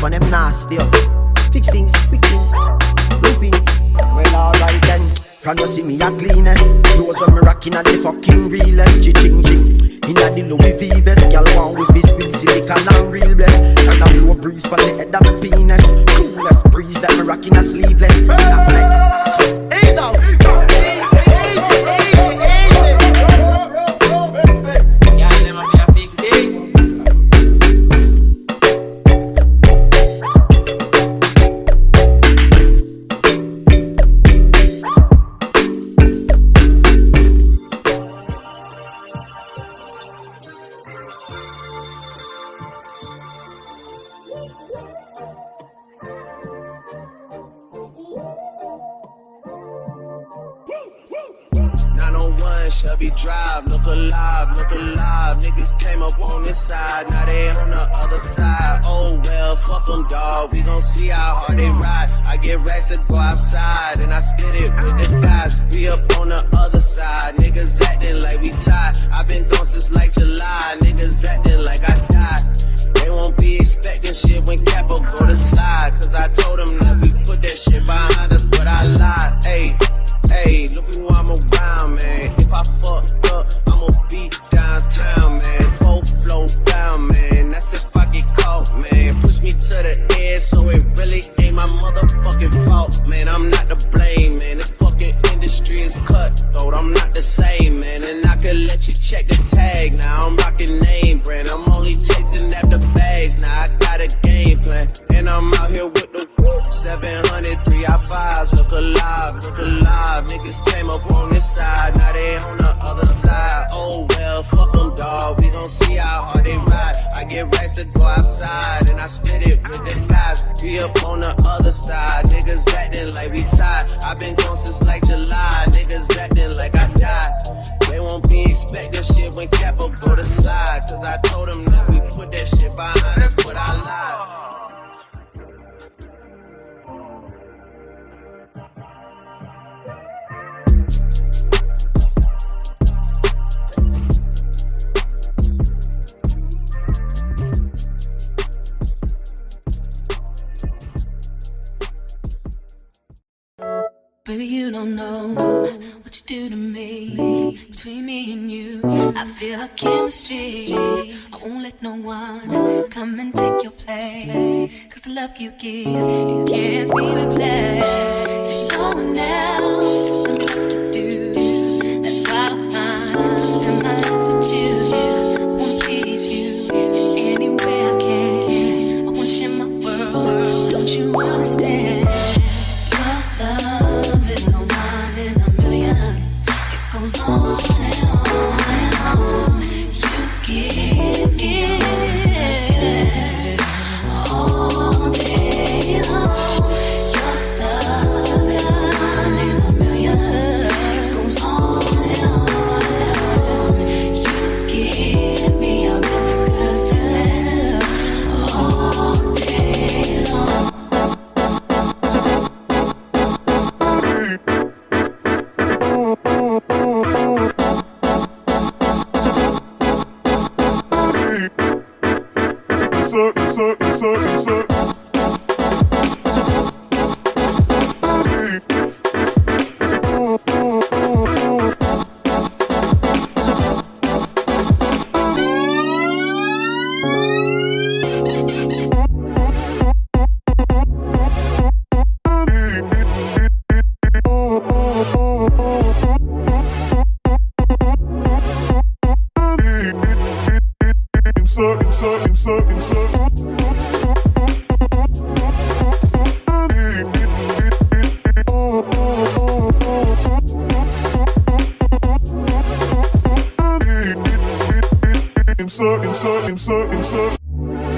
love and them nasty. Fix things, quick things, loopings. Well, alright then. From you see me a cleanest. Clothes when me rockin' at the fucking realest. Ching. Inna the Louis V vest, girl want with his squeeze silicone and real bless. Can a blow breeze from the head of my penis. Coolest breeze that me rockin' a sleeveless. Ease out. Drive, look alive. Niggas came up on this side, now they on the other side. Oh well, fuck them, dawg. We gon' see how hard they ride. I get racks to go outside, and I spit it with the guys. We up on the other side. Niggas acting like we tied. I been gone since like July. Niggas acting like I died. They won't be expecting shit when Capo go to slide. Cause I told them that we put that shit behind us, but I lied. Hey, look who I'm around, man. If I fucked up, I'ma be downtown, man. Full flow down, man. That's if I get caught, man. Push me to the edge, so it really ain't my motherfucking fault, man. I'm not to blame, man. The fucking industry is cutthroat. I'm not the same, man. And I could let you check the tag. Now I'm rocking name brand. I'm only chasing after bags. Now I got a game plan, and I'm out here with the 700 3i5s. Look alive. Niggas came up on this side, now they on the other side. Oh well, fuck them, dawg. We gon' see how hard they ride. I get racks to go outside, and I spit it with the guys. We up on the other side. Niggas acting like we tied. I been gone since like July. Niggas acting like I died. They won't be expecting shit when Capo go to slide. Cause I told them that we put that shit behind us, but I lied. Baby, you don't know what you do to me. Between me and you, I feel a chemistry. I won't let no one come and take your place. Cause the love you give, you can't be replaced. See no one else love me like you do. That's why I spend my life with you. I wanna please you in any way I can. I wanna share my world, don't you understand? Your love is a one in a million. It goes on and on and on. You give all day long. Your love is a one in a million. It goes on and on and on. You give me a really good feeling all day long.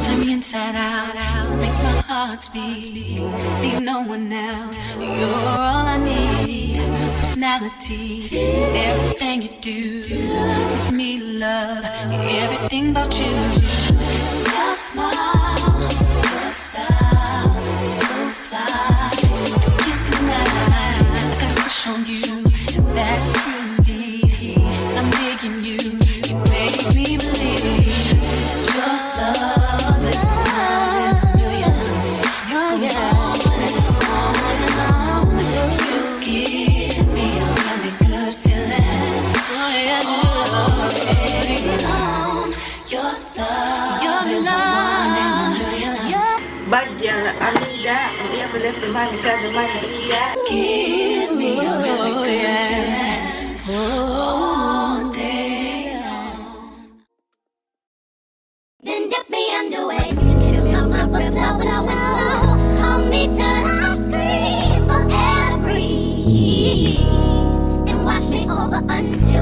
Turn me inside out, make my heart beat. Need no one else, you're all I need. Personality, everything you do, it's me love, everything about you. Your smile, your style, so fly, I can't deny. I got a crush on you, and that's truly, and I'm digging you, you make me believe. Love is a one in a million. I need that. I'm ever lifting my because of my need that. Give me a really good feeling all day long. Then dip me underway. You can fill my mind for flow, flow. Hold me till I scream for air to breathe, and wash me over until